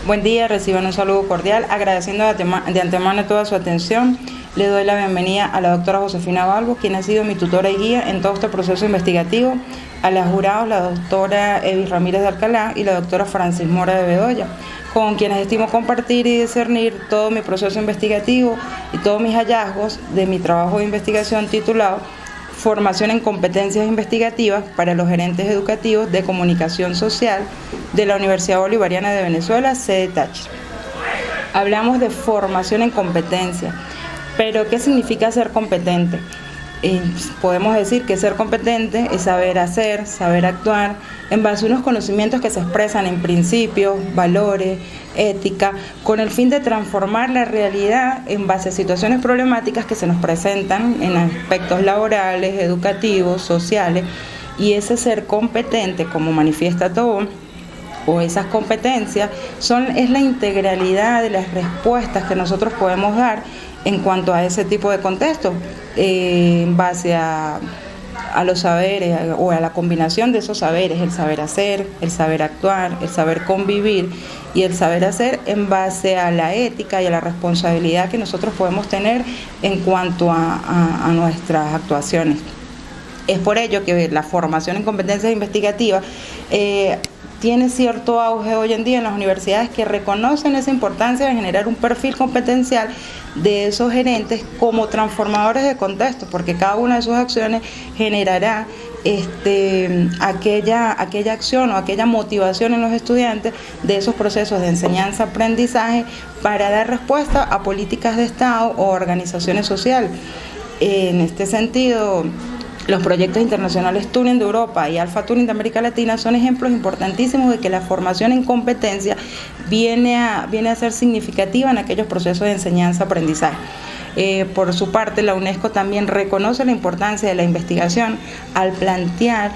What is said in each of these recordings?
Buen día, reciban un saludo cordial, agradeciendo de antemano toda su atención. Le doy la bienvenida a la doctora Josefina Balbo, quien ha sido mi tutora y guía en todo este proceso investigativo, a las jurados, la doctora Evis Ramírez de Alcalá y la doctora Francis Mora de Bedoya, con quienes estimo compartir y discernir todo mi proceso investigativo y todos mis hallazgos de mi trabajo de investigación titulado Formación en competencias investigativas para los gerentes educativos de comunicación social de la Universidad Bolivariana de Venezuela, sede Táchira. Hablamos de formación en competencia, pero ¿qué significa ser competente? Podemos decir que ser competente es saber hacer, saber actuar en base a unos conocimientos que se expresan en principios, valores, ética, con el fin de transformar la realidad en base a situaciones problemáticas que se nos presentan en aspectos laborales, educativos, sociales, y ese ser competente, como manifiesta todo, o esas competencias, es la integralidad de las respuestas que nosotros podemos dar en cuanto a ese tipo de contexto, en base a los saberes o a la combinación de esos saberes, el saber hacer, el saber actuar, el saber convivir y el saber hacer en base a la ética y a la responsabilidad que nosotros podemos tener en cuanto a nuestras actuaciones. Es por ello que la formación en competencias investigativas tiene cierto auge hoy en día en las universidades, que reconocen esa importancia de generar un perfil competencial de esos gerentes como transformadores de contexto, porque cada una de sus acciones generará aquella acción o aquella motivación en los estudiantes de esos procesos de enseñanza-aprendizaje para dar respuesta a políticas de Estado o organizaciones sociales. En este sentido, los proyectos internacionales Turing de Europa y Alpha Turing de América Latina son ejemplos importantísimos de que la formación en competencia viene a ser significativa en aquellos procesos de enseñanza-aprendizaje. Por su parte, la UNESCO también reconoce la importancia de la investigación al plantear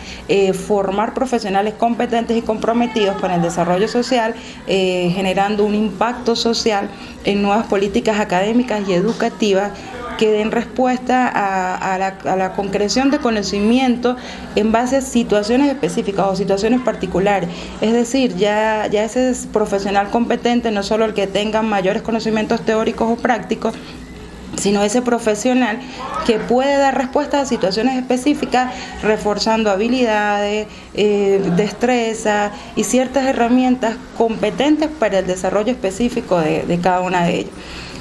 formar profesionales competentes y comprometidos con el desarrollo social, generando un impacto social en nuevas políticas académicas y educativas que den respuesta a la concreción de conocimiento en base a situaciones específicas o situaciones particulares. Es decir, ya ese profesional competente, no solo el que tenga mayores conocimientos teóricos o prácticos, sino ese profesional que puede dar respuesta a situaciones específicas, reforzando habilidades, destrezas y ciertas herramientas competentes para el desarrollo específico de cada una de ellas.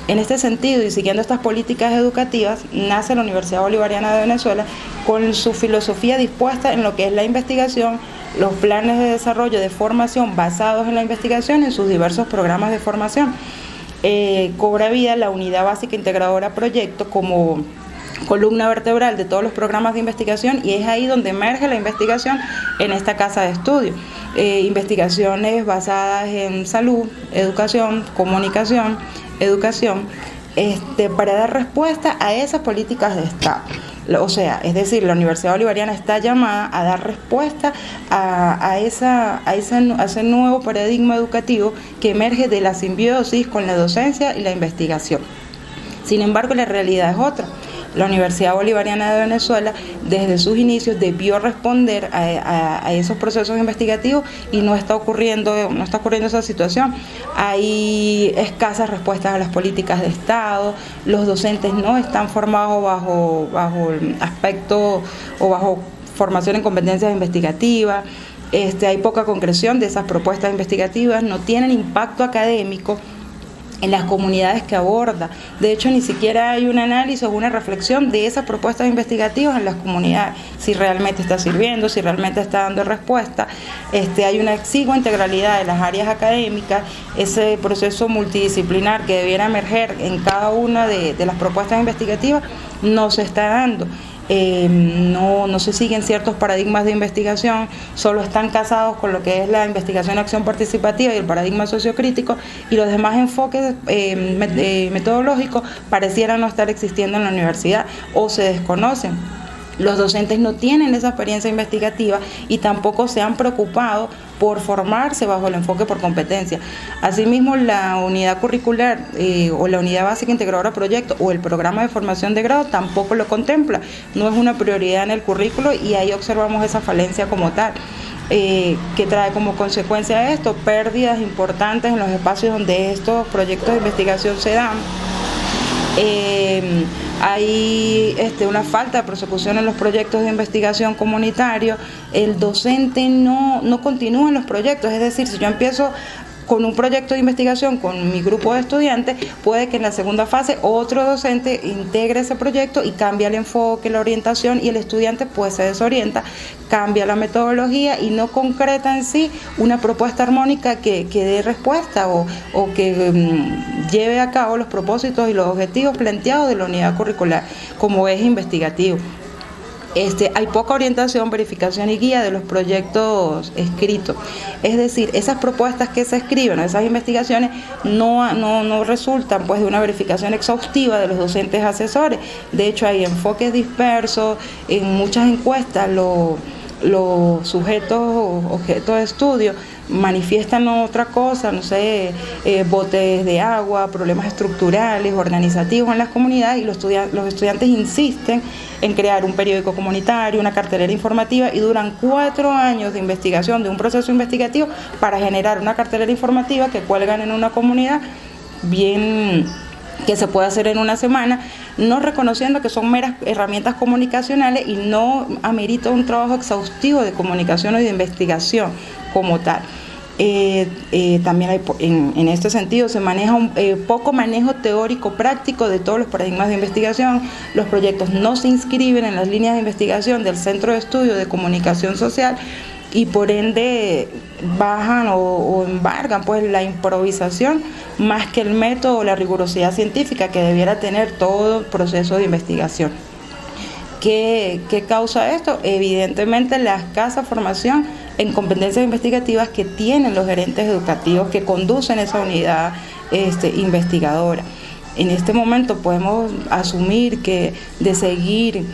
En este sentido, y siguiendo estas políticas educativas, nace la Universidad Bolivariana de Venezuela con su filosofía dispuesta en lo que es la investigación, los planes de desarrollo de formación basados en la investigación en sus diversos programas de formación. Cobra vida la Unidad Básica Integradora Proyecto como columna vertebral de todos los programas de investigación, y es ahí donde emerge la investigación en esta casa de estudio. Investigaciones basadas en salud, educación, comunicación, educación, para dar respuesta a esas políticas de Estado. O sea, es decir, la Universidad Bolivariana está llamada a dar respuesta a ese nuevo paradigma educativo que emerge de la simbiosis con la docencia y la investigación. Sin embargo, la realidad es otra. La Universidad Bolivariana de Venezuela, desde sus inicios, debió responder a esos procesos investigativos y no está ocurriendo esa situación. Hay escasas respuestas a las políticas de Estado, los docentes no están formados bajo el aspecto o bajo formación en competencias investigativas. Hay poca concreción de esas propuestas investigativas, no tienen impacto académico en las comunidades que aborda. De hecho, ni siquiera hay un análisis o una reflexión de esas propuestas investigativas en las comunidades, si realmente está sirviendo, si realmente está dando respuesta. Hay una exigua integralidad de las áreas académicas, ese proceso multidisciplinar que debiera emerger en cada una de las propuestas investigativas no se está dando. No se siguen ciertos paradigmas de investigación, solo están casados con lo que es la investigación acción participativa y el paradigma sociocrítico, y los demás enfoques metodológicos parecieran no estar existiendo en la universidad o se desconocen. Los docentes no tienen esa experiencia investigativa y tampoco se han preocupado por formarse bajo el enfoque por competencia. Asimismo, la unidad curricular o la unidad básica integradora proyecto o el programa de formación de grado tampoco lo contempla. No es una prioridad en el currículo y ahí observamos esa falencia como tal. que trae como consecuencia esto pérdidas importantes en los espacios donde estos proyectos de investigación se dan. Hay una falta de persecución en los proyectos de investigación comunitarios, el docente no continúa en los proyectos, es decir, si yo empiezo con un proyecto de investigación con mi grupo de estudiantes, puede que en la segunda fase otro docente integre ese proyecto y cambia el enfoque, la orientación, y el estudiante pues se desorienta, cambia la metodología y no concreta en sí una propuesta armónica que dé respuesta o que lleve a cabo los propósitos y los objetivos planteados de la unidad curricular como eje investigativo. Hay poca orientación, verificación y guía de los proyectos escritos. Es decir, esas propuestas que se escriben, esas investigaciones, no resultan pues de una verificación exhaustiva de los docentes asesores. De hecho, hay enfoques dispersos. En muchas encuestas los sujetos objetos de estudio manifiestan otra cosa, botes de agua, problemas estructurales, organizativos en las comunidades, y los estudiantes insisten en crear un periódico comunitario, una cartelera informativa, y duran 4 años de investigación, de un proceso investigativo, para generar una cartelera informativa que cuelgan en una comunidad bien que se puede hacer en una semana, no reconociendo que son meras herramientas comunicacionales y no amerita un trabajo exhaustivo de comunicación o de investigación como tal. También hay, en este sentido se maneja poco manejo teórico práctico de todos los paradigmas de investigación. Los proyectos no se inscriben en las líneas de investigación del Centro de Estudio de Comunicación Social y por ende bajan o embargan pues la improvisación más que el método o la rigurosidad científica que debiera tener todo proceso de investigación. ¿Qué causa esto? Evidentemente la escasa formación en competencias investigativas que tienen los gerentes educativos que conducen esa unidad investigadora. En este momento podemos asumir que de seguir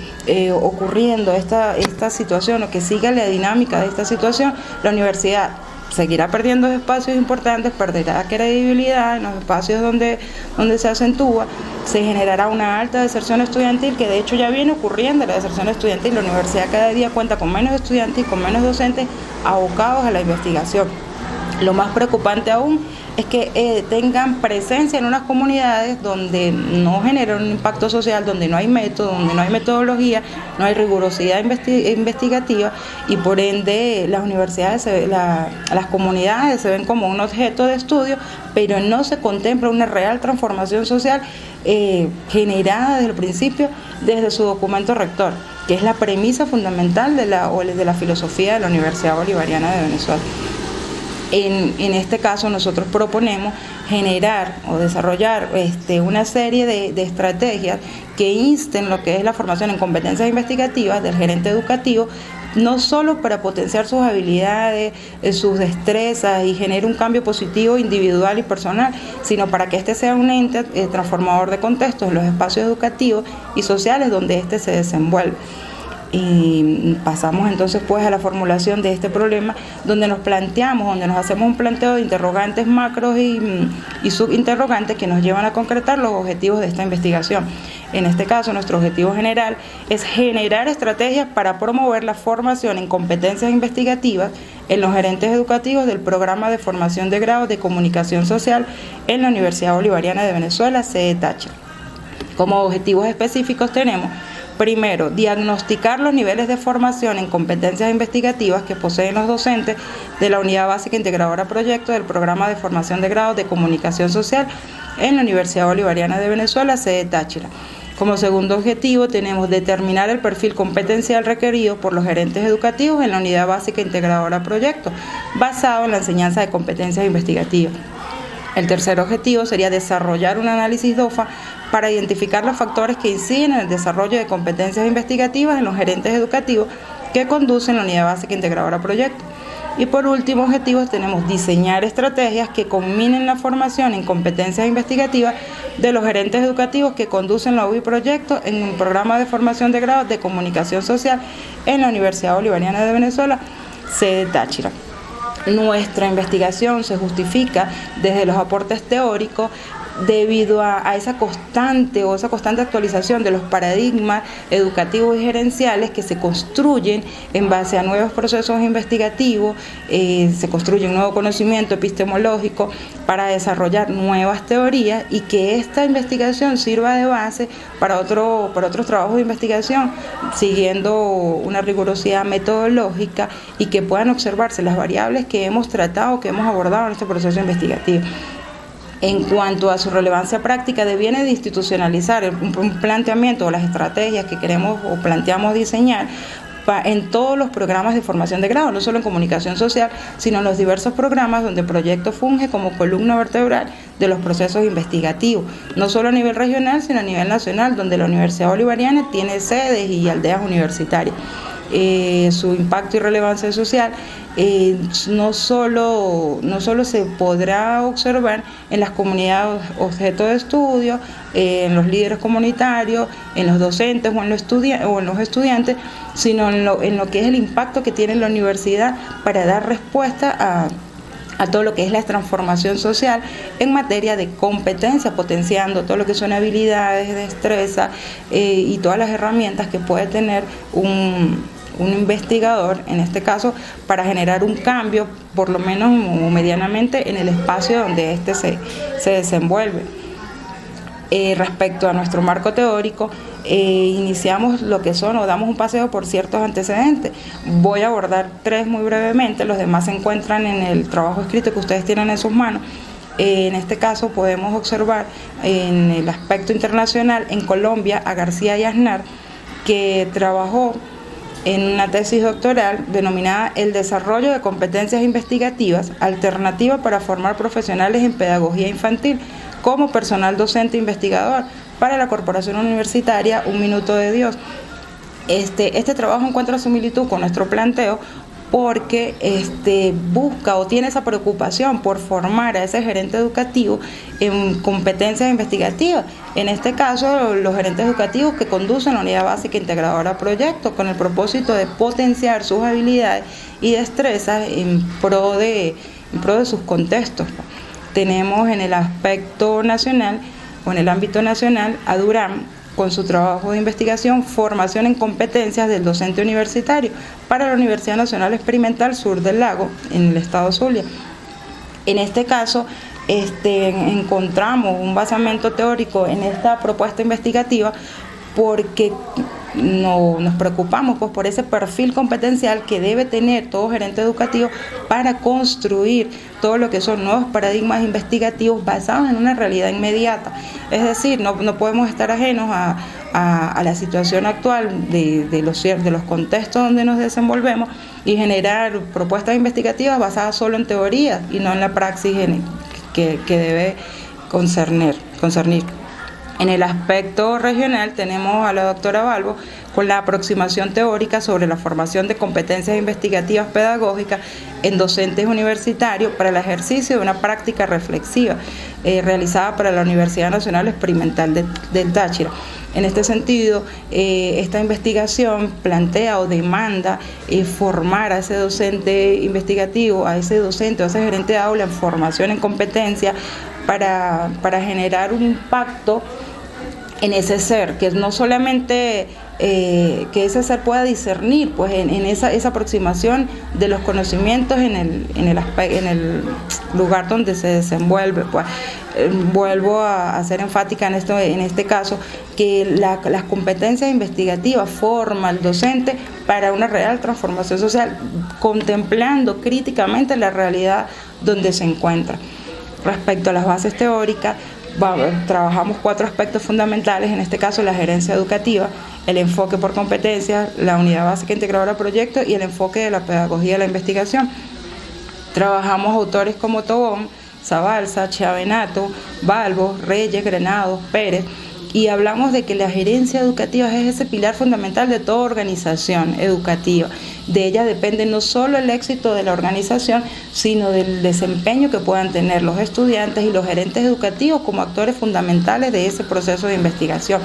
ocurriendo esta situación, o que siga la dinámica de esta situación, la universidad seguirá perdiendo espacios importantes, perderá credibilidad en los espacios donde se acentúa, se generará una alta deserción estudiantil, que de hecho ya viene ocurriendo la deserción estudiantil. La universidad cada día cuenta con menos estudiantes y con menos docentes abocados a la investigación. Lo más preocupante aún es que tengan presencia en unas comunidades donde no generan un impacto social, donde no hay método, donde no hay metodología, no hay rigurosidad investigativa, y por ende las universidades, las comunidades se ven como un objeto de estudio, pero no se contempla una real transformación social generada desde el principio, desde su documento rector, que es la premisa fundamental de la filosofía de la Universidad Bolivariana de Venezuela. En este caso nosotros proponemos generar o desarrollar una serie de estrategias que insten lo que es la formación en competencias investigativas del gerente educativo, no solo para potenciar sus habilidades, sus destrezas y generar un cambio positivo individual y personal, sino para que sea un ente transformador de contextos en los espacios educativos y sociales donde se desenvuelve. Y pasamos entonces pues a la formulación de este problema, donde nos hacemos un planteo de interrogantes macros y subinterrogantes que nos llevan a concretar los objetivos de esta investigación. En este caso, nuestro objetivo general es generar estrategias para promover la formación en competencias investigativas en los gerentes educativos del programa de formación de grado de comunicación social en la Universidad Bolivariana de Venezuela, sede Táchira. Como objetivos específicos tenemos: primero, diagnosticar los niveles de formación en competencias investigativas que poseen los docentes de la Unidad Básica Integradora Proyecto del Programa de Formación de Grado de Comunicación Social en la Universidad Bolivariana de Venezuela, sede Táchira. Como segundo objetivo tenemos determinar el perfil competencial requerido por los gerentes educativos en la Unidad Básica Integradora Proyecto, basado en la enseñanza de competencias investigativas. El tercer objetivo sería desarrollar un análisis DOFA para identificar los factores que inciden en el desarrollo de competencias investigativas en los gerentes educativos que conducen la Unidad Básica Integradora Proyecto. Y por último objetivo tenemos diseñar estrategias que combinen la formación en competencias investigativas de los gerentes educativos que conducen la UBI Proyecto en un programa de formación de grado de comunicación social en la Universidad Bolivariana de Venezuela, sede Táchira. Nuestra investigación se justifica desde los aportes teóricos debido a esa constante actualización de los paradigmas educativos y gerenciales que se construyen en base a nuevos procesos investigativos, se construye un nuevo conocimiento epistemológico para desarrollar nuevas teorías y que esta investigación sirva de base para otros trabajos de investigación siguiendo una rigurosidad metodológica y que puedan observarse las variables que hemos tratado, que hemos abordado en este proceso investigativo. En cuanto a su relevancia práctica, deviene de institucionalizar un planteamiento o las estrategias que queremos o planteamos diseñar en todos los programas de formación de grado, no solo en comunicación social, sino en los diversos programas donde el proyecto funge como columna vertebral de los procesos investigativos, no solo a nivel regional, sino a nivel nacional, donde la Universidad Bolivariana tiene sedes y aldeas universitarias. Su impacto y relevancia social no solo se podrá observar en las comunidades objeto de estudio, en los líderes comunitarios, en los docentes o en los estudiantes, sino en lo que es el impacto que tiene la universidad para dar respuesta a todo lo que es la transformación social en materia de competencia, potenciando todo lo que son habilidades, destreza y todas las herramientas que puede tener un investigador, en este caso, para generar un cambio, por lo menos o medianamente, en el espacio donde éste se desenvuelve. Respecto a nuestro marco teórico, iniciamos lo que son o damos un paseo por ciertos antecedentes. Voy a abordar 3 muy brevemente, los demás se encuentran en el trabajo escrito que ustedes tienen en sus manos. En este caso podemos observar en el aspecto internacional, en Colombia, a García y Aznar, que trabajó en una tesis doctoral denominada El desarrollo de competencias investigativas, alternativa para formar profesionales en pedagogía infantil como personal docente investigador para la Corporación Universitaria Un Minuto de Dios. Este trabajo encuentra similitud con nuestro planteo porque busca o tiene esa preocupación por formar a ese gerente educativo en competencias investigativas. En este caso, los gerentes educativos que conducen la unidad básica integradora proyecto con el propósito de potenciar sus habilidades y destrezas en pro de sus contextos. Tenemos en el aspecto nacional o en el ámbito nacional a Durán, con su trabajo de investigación, formación en competencias del docente universitario para la Universidad Nacional Experimental Sur del Lago, en el estado Zulia. En este caso, encontramos un basamento teórico en esta propuesta investigativa porque nos preocupamos pues, por ese perfil competencial que debe tener todo gerente educativo para construir todo lo que son nuevos paradigmas investigativos basados en una realidad inmediata. Es decir, no podemos estar ajenos a la situación actual de los contextos donde nos desenvolvemos y generar propuestas investigativas basadas solo en teorías y no en la praxis que debe concernir. En el aspecto regional tenemos a la doctora Balbo con la aproximación teórica sobre la formación de competencias investigativas pedagógicas en docentes universitarios para el ejercicio de una práctica reflexiva realizada para la Universidad Nacional Experimental del Táchira. En este sentido, esta investigación plantea o demanda formar a ese docente investigativo, a ese docente o a ese gerente de aula en formación en competencia para generar un impacto en ese ser, que no solamente que ese ser pueda discernir pues en esa aproximación de los conocimientos en el lugar donde se desenvuelve. Pues vuelvo a ser enfática en este caso que las competencias investigativas forman al docente para una real transformación social, contemplando críticamente la realidad donde se encuentra. Respecto a las bases teóricas, trabajamos 4 aspectos fundamentales, en este caso la gerencia educativa, el enfoque por competencias, la unidad básica integradora proyecto y el enfoque de la pedagogía de la investigación. Trabajamos autores como Tobón, Zabalza, Chiavenato, Balbo, Reyes, Granados, Pérez, y hablamos de que la gerencia educativa es ese pilar fundamental de toda organización educativa. De ella depende no solo el éxito de la organización, sino del desempeño que puedan tener los estudiantes y los gerentes educativos como actores fundamentales de ese proceso de investigación.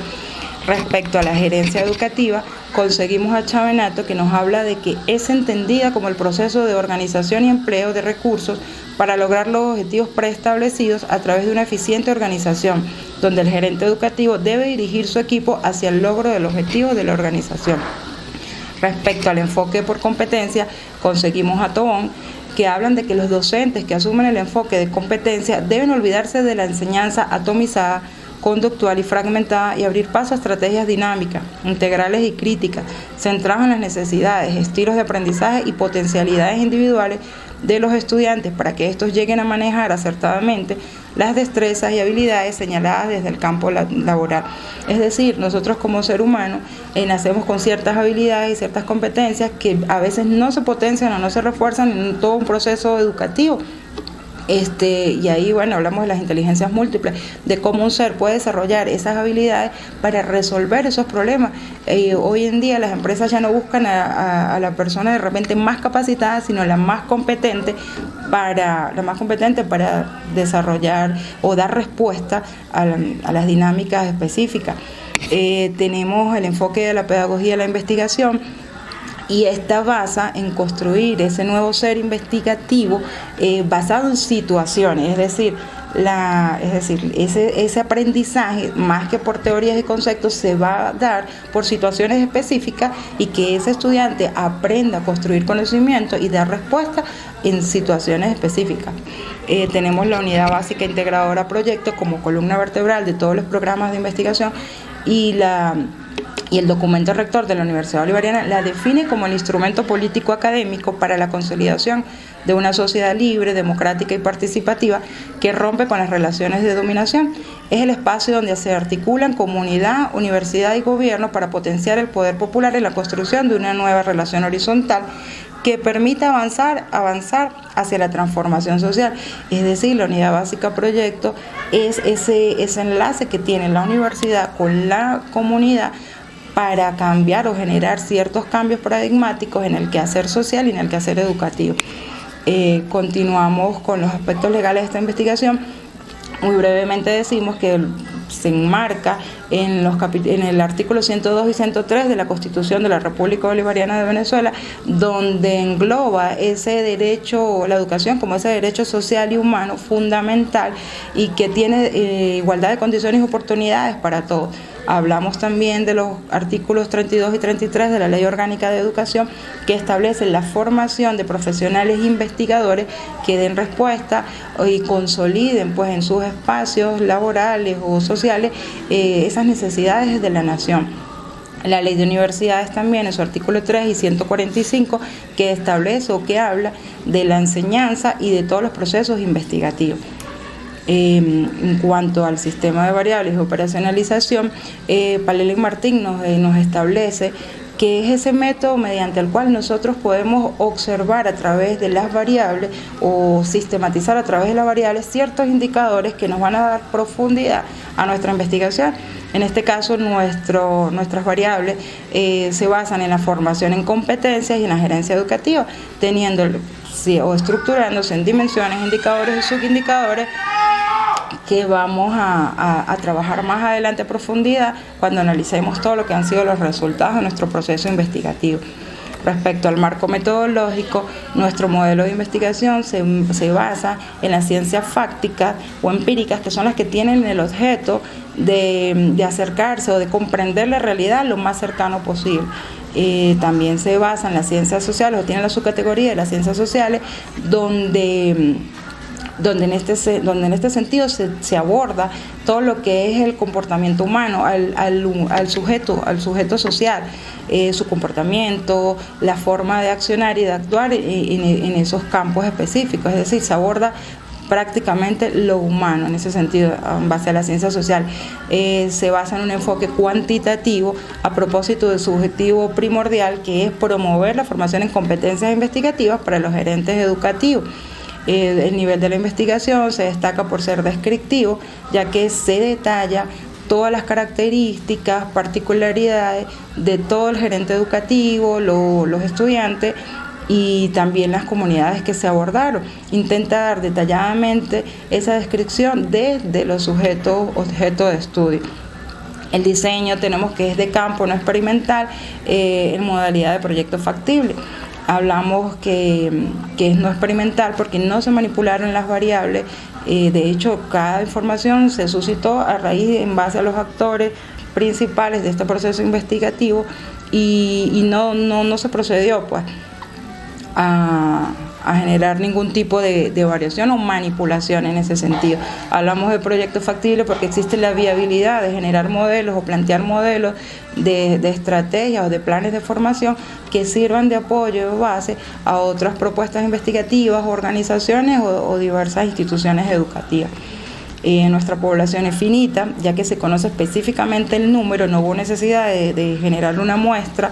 Respecto a la gerencia educativa, conseguimos a Chiavenato que nos habla de que es entendida como el proceso de organización y empleo de recursos para lograr los objetivos preestablecidos a través de una eficiente organización, donde el gerente educativo debe dirigir su equipo hacia el logro del objetivo de la organización. Respecto al enfoque por competencia, conseguimos a Tobón, que hablan de que los docentes que asumen el enfoque de competencia deben olvidarse de la enseñanza atomizada, conductual y fragmentada y abrir paso a estrategias dinámicas, integrales y críticas, centradas en las necesidades, estilos de aprendizaje y potencialidades individuales de los estudiantes para que estos lleguen a manejar acertadamente las destrezas y habilidades señaladas desde el campo laboral. Es decir, nosotros como ser humano nacemos con ciertas habilidades y ciertas competencias que a veces no se potencian o no se refuerzan en todo un proceso educativo. Y ahí, bueno, hablamos de las inteligencias múltiples, de cómo un ser puede desarrollar esas habilidades para resolver esos problemas. Hoy en día las empresas ya no buscan a la persona de repente más capacitada, sino la más competente para desarrollar o dar respuesta a las dinámicas específicas. Tenemos el enfoque de la pedagogía y la investigación, y esta basa en construir ese nuevo ser investigativo basado en situaciones, es decir, ese aprendizaje, más que por teorías y conceptos, se va a dar por situaciones específicas y que ese estudiante aprenda a construir conocimiento y dar respuesta en situaciones específicas. Tenemos la unidad básica integradora proyecto como columna vertebral de todos los programas de investigación, y el documento rector de la Universidad Bolivariana la define como el instrumento político académico para la consolidación de una sociedad libre, democrática y participativa que rompe con las relaciones de dominación. Es el espacio donde se articulan comunidad, universidad y gobierno para potenciar el poder popular en la construcción de una nueva relación horizontal que permita avanzar hacia la transformación social. Es decir, la unidad básica proyecto es ese enlace que tiene la universidad con la comunidad para cambiar o generar ciertos cambios paradigmáticos en el quehacer social y en el quehacer educativo. Continuamos con los aspectos legales de esta investigación. Muy brevemente decimos que se enmarca en el artículo 102 y 103 de la Constitución de la República Bolivariana de Venezuela, donde engloba ese derecho, la educación como ese derecho social y humano fundamental y que tiene igualdad de condiciones y oportunidades para todos. Hablamos también de los artículos 32 y 33 de la Ley Orgánica de Educación, que establecen la formación de profesionales investigadores que den respuesta y consoliden pues en sus espacios laborales o sociales esas necesidades de la nación. La Ley de Universidades también, en su artículo 3 y 145, que establece o que habla de la enseñanza y de todos los procesos investigativos. En cuanto al sistema de variables y operacionalización, Palella y Martín nos establece que es ese método mediante el cual nosotros podemos observar a través de las variables o sistematizar a través de las variables ciertos indicadores que nos van a dar profundidad a nuestra investigación. En este caso, nuestras variables se basan en la formación en competencias y en la gerencia educativa, o estructurándose en dimensiones, indicadores y subindicadores que vamos a trabajar más adelante a profundidad cuando analicemos todo lo que han sido los resultados de nuestro proceso investigativo. Respecto al marco metodológico, nuestro modelo de investigación se basa en las ciencias fácticas o empíricas, que son las que tienen el objeto de acercarse o de comprender la realidad lo más cercano posible. También se basa en las ciencias sociales, o tiene la subcategoría de las ciencias sociales, donde en este sentido se aborda todo lo que es el comportamiento humano, al sujeto social, su comportamiento, la forma de accionar y de actuar en esos campos específicos. Es decir, se aborda prácticamente lo humano en ese sentido, en base a la ciencia social. Se basa en un enfoque cuantitativo a propósito de su objetivo primordial, que es promover la formación en competencias investigativas para los gerentes educativos. El nivel de la investigación se destaca por ser descriptivo, ya que se detalla todas las características, particularidades de todo el gerente educativo, los estudiantes y también las comunidades que se abordaron. Intenta dar detalladamente esa descripción desde los sujetos objeto de estudio. El diseño tenemos que es de campo, no experimental, en modalidad de proyecto factible. Hablamos que es no experimental porque no se manipularon las variables. De hecho, cada información se suscitó a raíz, en base a los actores principales de este proceso investigativo, y no se procedió pues a generar ningún tipo de variación o manipulación en ese sentido. Hablamos de proyectos factibles porque existe la viabilidad de generar modelos o plantear modelos de estrategias o de planes de formación que sirvan de apoyo o base a otras propuestas investigativas, organizaciones o diversas instituciones educativas. Nuestra población es finita, ya que se conoce específicamente el número, no hubo necesidad de generar una muestra,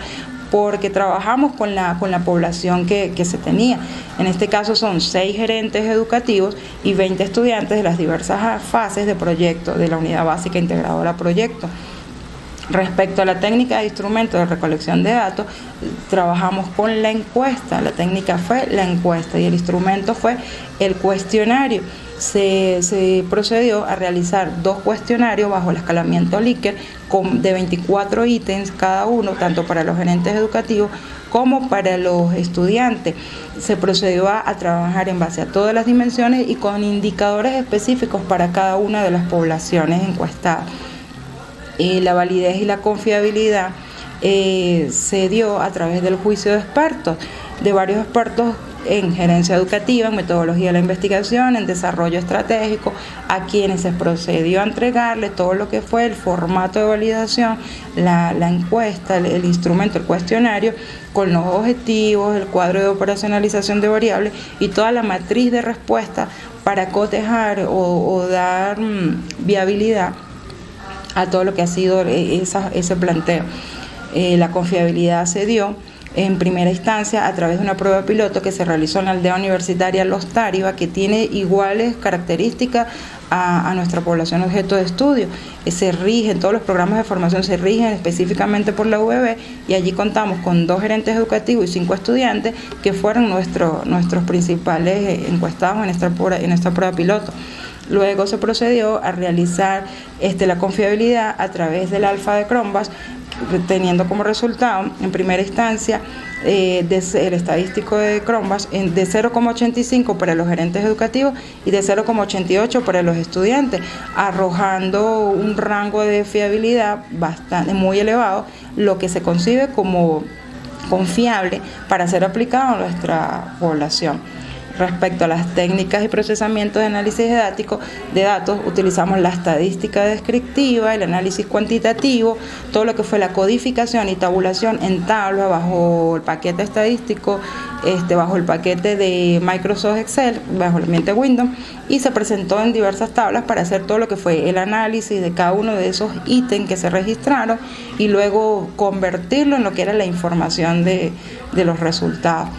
porque trabajamos con la población que se tenía. En este caso son 6 gerentes educativos y 20 estudiantes de las diversas fases de proyecto, de la unidad básica integradora proyecto. Respecto a la técnica de instrumento de recolección de datos, trabajamos con la encuesta. La técnica fue la encuesta y el instrumento fue el cuestionario. Se procedió a realizar 2 cuestionarios bajo el escalamiento Likert de 24 ítems cada uno, tanto para los gerentes educativos como para los estudiantes. Se procedió a trabajar en base a todas las dimensiones y con indicadores específicos para cada una de las poblaciones encuestadas. La validez y la confiabilidad se dio a través del juicio de expertos, de varios expertos en gerencia educativa, en metodología de la investigación, en desarrollo estratégico, a quienes se procedió a entregarle todo lo que fue el formato de validación, la encuesta, el instrumento, el cuestionario, con los objetivos, el cuadro de operacionalización de variables y toda la matriz de respuesta para cotejar o dar viabilidad a todo lo que ha sido ese planteo. La confiabilidad se dio en primera instancia a través de una prueba piloto que se realizó en la aldea universitaria Los Táriba, que tiene iguales características a nuestra población objeto de estudio. Se rigen, todos los programas de formación se rigen específicamente por la UBB, y allí contamos con 2 gerentes educativos y 5 estudiantes que fueron nuestros principales encuestados en esta prueba piloto. Luego se procedió a realizar la confiabilidad a través del alfa de Cronbach, teniendo como resultado, en primera instancia, el estadístico de Cronbach de 0,85 para los gerentes educativos y de 0,88 para los estudiantes, arrojando un rango de fiabilidad muy elevado, lo que se concibe como confiable para ser aplicado a nuestra población. Respecto a las técnicas y procesamiento de análisis de datos, utilizamos la estadística descriptiva, el análisis cuantitativo, todo lo que fue la codificación y tabulación en tabla bajo el paquete estadístico, bajo el paquete de Microsoft Excel, bajo el ambiente Windows, y se presentó en diversas tablas para hacer todo lo que fue el análisis de cada uno de esos ítems que se registraron y luego convertirlo en lo que era la información de los resultados.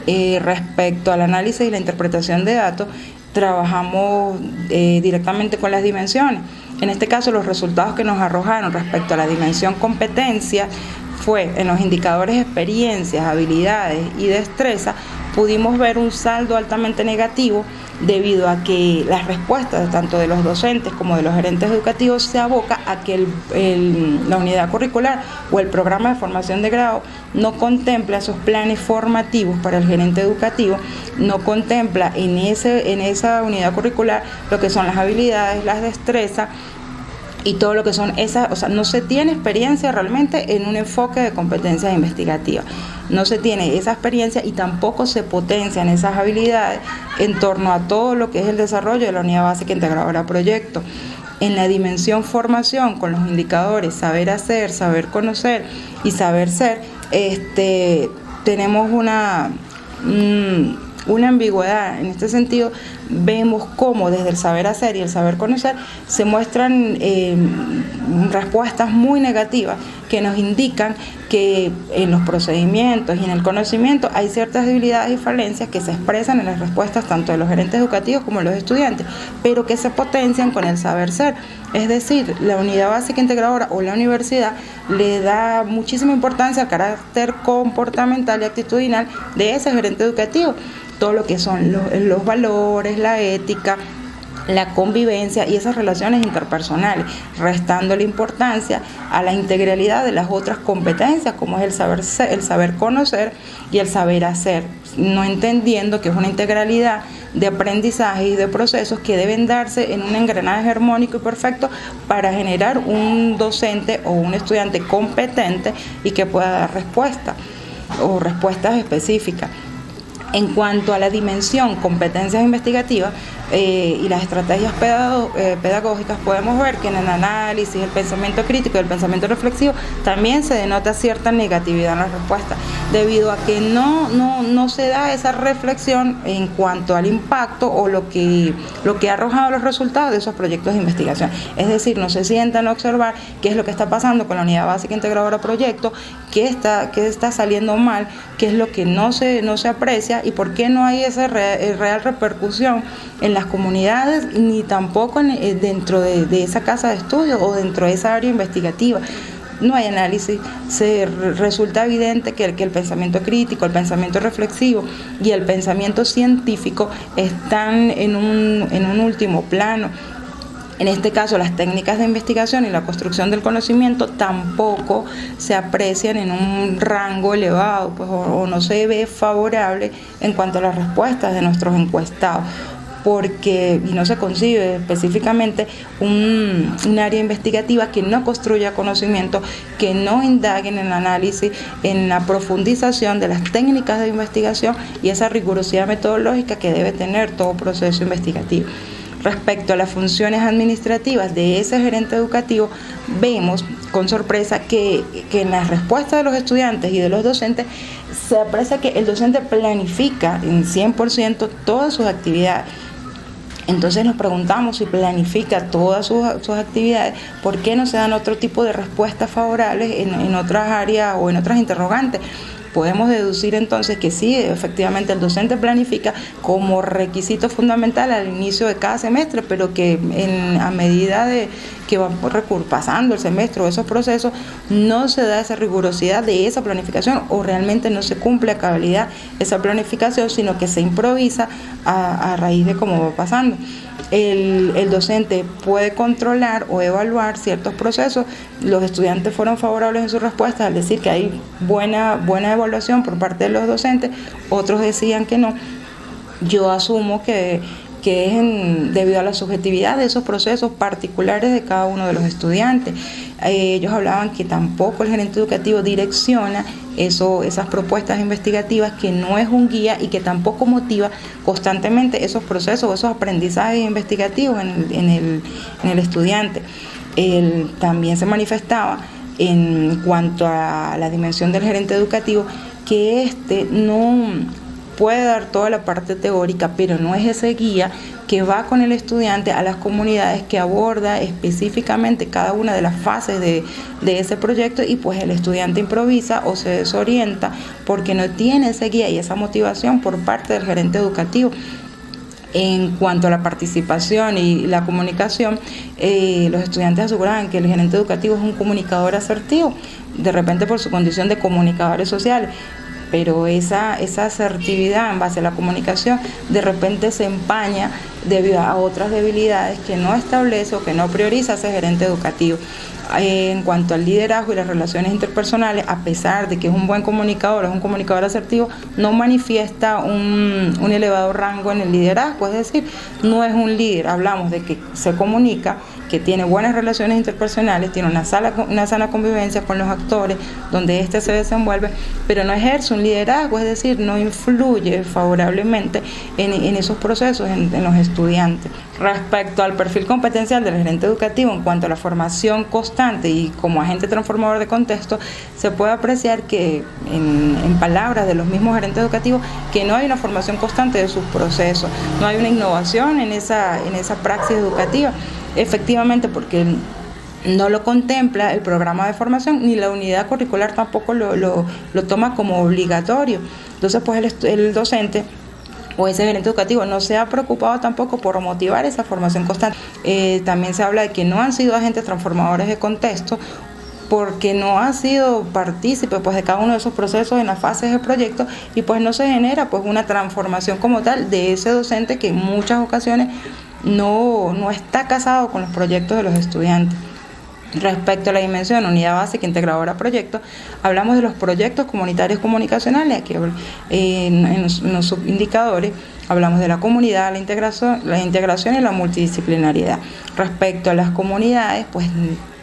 Respecto al análisis y la interpretación de datos, trabajamos directamente con las dimensiones. En este caso, los resultados que nos arrojaron respecto a la dimensión competencia fue en los indicadores experiencias, habilidades y destreza, pudimos ver un saldo altamente negativo debido a que las respuestas tanto de los docentes como de los gerentes educativos se aboca a que la unidad curricular o el programa de formación de grado no contempla esos planes formativos para el gerente educativo, no contempla en esa unidad curricular lo que son las habilidades, las destrezas y todo lo que son esas, o sea, no se tiene experiencia realmente en un enfoque de competencias investigativas. No se tiene esa experiencia y tampoco se potencian esas habilidades en torno a todo lo que es el desarrollo de la unidad básica integradora proyecto. En la dimensión formación, con los indicadores saber hacer, saber conocer y saber ser, tenemos una ambigüedad. En este sentido, vemos cómo desde el saber hacer y el saber conocer se muestran respuestas muy negativas que nos indican que en los procedimientos y en el conocimiento hay ciertas debilidades y falencias que se expresan en las respuestas tanto de los gerentes educativos como de los estudiantes, pero que se potencian con el saber ser. Es decir, la unidad básica integradora o la universidad le da muchísima importancia al carácter comportamental y actitudinal de ese gerente educativo, todo lo que son los valores, la ética, la convivencia y esas relaciones interpersonales, restando la importancia a la integralidad de las otras competencias, como es el saber conocer y el saber hacer, no entendiendo que es una integralidad de aprendizaje y de procesos que deben darse en un engranaje armónico y perfecto para generar un docente o un estudiante competente y que pueda dar respuesta o respuestas específicas. En cuanto a la dimensión competencias investigativas y las estrategias pedagógicas, podemos ver que en el análisis, el pensamiento crítico y el pensamiento reflexivo también se denota cierta negatividad en la respuesta, debido a que no se da esa reflexión en cuanto al impacto o lo que ha arrojado los resultados de esos proyectos de investigación. Es decir, no se sientan a observar qué es lo que está pasando con la unidad básica integradora proyecto, qué está saliendo mal, qué es lo que no se aprecia y por qué no hay esa real repercusión en las comunidades, ni tampoco dentro de esa casa de estudio o dentro de esa área investigativa. No hay análisis, resulta evidente que el pensamiento crítico, el pensamiento reflexivo y el pensamiento científico están en un último plano. En este caso, las técnicas de investigación y la construcción del conocimiento tampoco se aprecian en un rango elevado, pues, o no se ve favorable en cuanto a las respuestas de nuestros encuestados, y no se concibe específicamente un área investigativa que no construya conocimiento, que no indague en el análisis, en la profundización de las técnicas de investigación y esa rigurosidad metodológica que debe tener todo proceso investigativo. Respecto a las funciones administrativas de ese gerente educativo, vemos con sorpresa que en las respuestas de los estudiantes y de los docentes se aprecia que el docente planifica en 100% todas sus actividades. Entonces nos preguntamos, si planifica todas sus actividades, ¿por qué no se dan otro tipo de respuestas favorables en otras áreas o en otras interrogantes? Podemos deducir entonces que sí, efectivamente el docente planifica como requisito fundamental al inicio de cada semestre, pero que a medida de que va pasando el semestre o esos procesos, no se da esa rigurosidad de esa planificación o realmente no se cumple a cabalidad esa planificación, sino que se improvisa a raíz de cómo va pasando. El docente puede controlar o evaluar ciertos procesos. Los estudiantes fueron favorables en sus respuestas al decir que hay buena evaluación por parte de los docentes, otros decían que no. Yo asumo que es debido a la subjetividad de esos procesos particulares de cada uno de los estudiantes. Ellos hablaban que tampoco el gerente educativo direcciona esas propuestas investigativas, que no es un guía y que tampoco motiva constantemente esos procesos o esos aprendizajes investigativos en el estudiante. También se manifestaba en cuanto a la dimensión del gerente educativo que no puede dar toda la parte teórica, pero no es ese guía que va con el estudiante a las comunidades, que aborda específicamente cada una de las fases de ese proyecto, y pues el estudiante improvisa o se desorienta porque no tiene ese guía y esa motivación por parte del gerente educativo. En cuanto a la participación y la comunicación, los estudiantes aseguraban que el gerente educativo es un comunicador asertivo, de repente por su condición de comunicadores sociales, pero esa asertividad en base a la comunicación de repente se empaña debido a otras debilidades que no establece o que no prioriza ese gerente educativo. En cuanto al liderazgo y las relaciones interpersonales, a pesar de que es un buen comunicador, es un comunicador asertivo, no manifiesta un elevado rango en el liderazgo, es decir, no es un líder. Hablamos de que se comunica, que tiene buenas relaciones interpersonales, tiene una sana convivencia con los actores, donde éste se desenvuelve, pero no ejerce un liderazgo, es decir, no influye favorablemente en esos procesos, en los estudiantes. Respecto al perfil competencial del gerente educativo en cuanto a la formación constante y como agente transformador de contexto, se puede apreciar que, en palabras de los mismos gerentes educativos, que no hay una formación constante de sus procesos, no hay una innovación en esa praxis educativa, efectivamente porque no lo contempla el programa de formación, ni la unidad curricular tampoco lo toma como obligatorio. Entonces, pues el docente o ese gerente educativo no se ha preocupado tampoco por motivar esa formación constante. También se habla de que no han sido agentes transformadores de contexto porque no ha sido partícipe pues de cada uno de esos procesos en las fases del proyecto, y pues no se genera pues una transformación como tal de ese docente que en muchas ocasiones no está casado con los proyectos de los estudiantes. Respecto a la dimensión unidad básica integradora proyecto, hablamos de los proyectos comunitarios comunicacionales. Aquí en los subindicadores hablamos de la comunidad, la integración y la multidisciplinariedad. Respecto a las comunidades, pues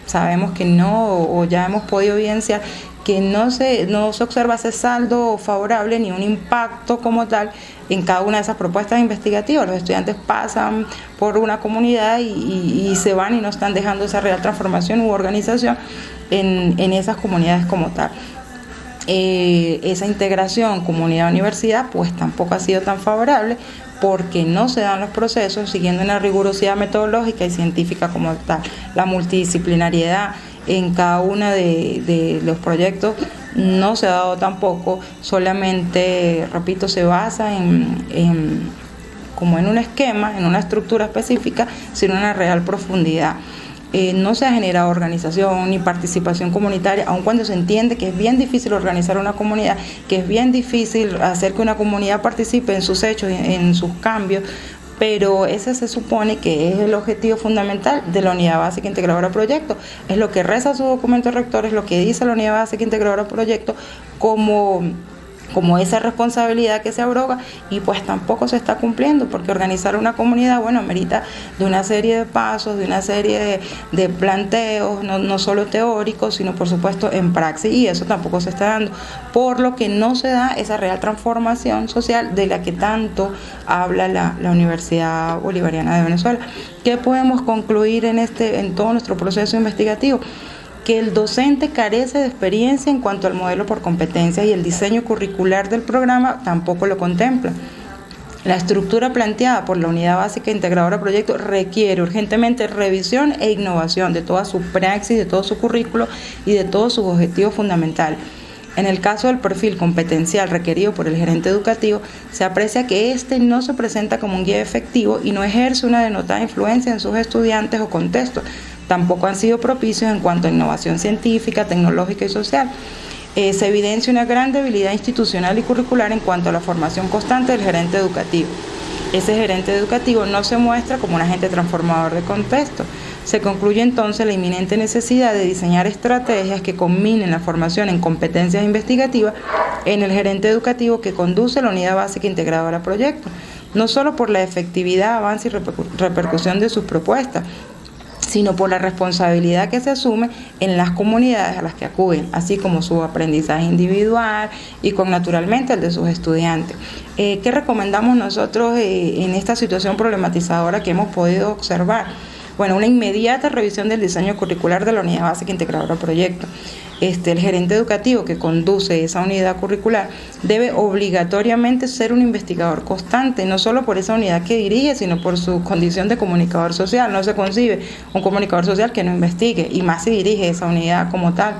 sabemos que o ya hemos podido evidenciar que no se observa ese saldo favorable ni un impacto como tal en cada una de esas propuestas investigativas. Los estudiantes pasan por una comunidad y se van y no están dejando esa real transformación u organización en esas comunidades como tal. Esa integración comunidad-universidad pues tampoco ha sido tan favorable, porque no se dan los procesos siguiendo una rigurosidad metodológica y científica como tal. La multidisciplinariedad en cada uno de los proyectos no se ha dado tampoco, solamente, repito, se basa como en un esquema, en una estructura específica, sin una real profundidad. No se ha generado organización ni participación comunitaria, aun cuando se entiende que es bien difícil organizar una comunidad, que es bien difícil hacer que una comunidad participe en sus hechos, en sus cambios, pero ese se supone que es el objetivo fundamental de la Unidad Básica Integradora Proyecto. Es lo que reza su documento rector, es lo que dice la Unidad Básica Integradora Proyecto como esa responsabilidad que se abroga, y pues tampoco se está cumpliendo, porque organizar una comunidad, bueno, merita de una serie de pasos, de una serie de planteos, no solo teóricos, sino por supuesto en praxis, y eso tampoco se está dando, por lo que no se da esa real transformación social de la que tanto habla la Universidad Bolivariana de Venezuela. ¿Qué podemos concluir en todo nuestro proceso investigativo? Que el docente carece de experiencia en cuanto al modelo por competencias, y el diseño curricular del programa tampoco lo contempla. La estructura planteada por la Unidad Básica Integradora Proyecto requiere urgentemente revisión e innovación de toda su praxis, de todo su currículo y de todos sus objetivos fundamentales. En el caso del perfil competencial requerido por el gerente educativo, se aprecia que éste no se presenta como un guía efectivo y no ejerce una denotada influencia en sus estudiantes o contextos. Tampoco han sido propicios en cuanto a innovación científica, tecnológica y social. Se evidencia una gran debilidad institucional y curricular en cuanto a la formación constante del gerente educativo. Ese gerente educativo no se muestra como un agente transformador de contexto. Se concluye entonces la inminente necesidad de diseñar estrategias que combinen la formación en competencias investigativas en el gerente educativo que conduce la Unidad Básica Integradora Proyecto, no solo por la efectividad, avance y repercusión de sus propuestas, sino por la responsabilidad que se asume en las comunidades a las que acuden, así como su aprendizaje individual y naturalmente el de sus estudiantes. ¿Qué recomendamos nosotros en esta situación problematizadora que hemos podido observar? Bueno, una inmediata revisión del diseño curricular de la Unidad Básica Integradora Proyecto. El gerente educativo que conduce esa unidad curricular debe obligatoriamente ser un investigador constante, no solo por esa unidad que dirige, sino por su condición de comunicador social. No se concibe un comunicador social que no investigue, y más si dirige esa unidad como tal.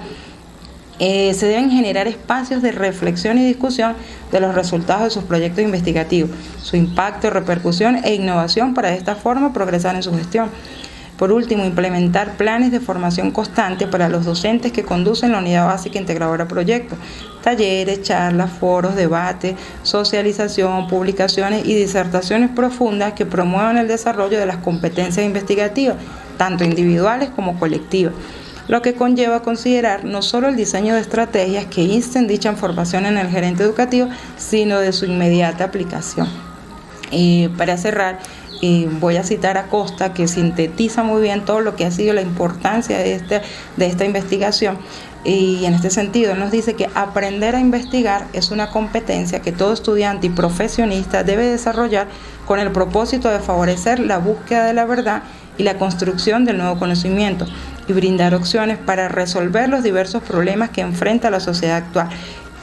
Se deben generar espacios de reflexión y discusión de los resultados de sus proyectos investigativos, su impacto, repercusión e innovación, para de esta forma progresar en su gestión. Por último, implementar planes de formación constante para los docentes que conducen la Unidad Básica Integradora Proyecto, talleres, charlas, foros, debates, socialización, publicaciones y disertaciones profundas que promuevan el desarrollo de las competencias investigativas, tanto individuales como colectivas, lo que conlleva a considerar no solo el diseño de estrategias que insten dicha formación en el gerente educativo, sino de su inmediata aplicación. Para cerrar, voy a citar a Costa, que sintetiza muy bien todo lo que ha sido la importancia de esta investigación, y en este sentido nos dice que aprender a investigar es una competencia que todo estudiante y profesionista debe desarrollar con el propósito de favorecer la búsqueda de la verdad y la construcción del nuevo conocimiento, y brindar opciones para resolver los diversos problemas que enfrenta la sociedad actual.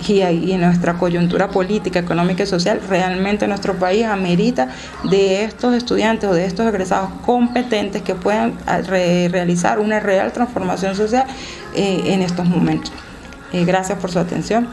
Y en nuestra coyuntura política, económica y social, realmente nuestro país amerita de estos estudiantes o de estos egresados competentes que puedan realizar una real transformación social en estos momentos. Gracias por su atención.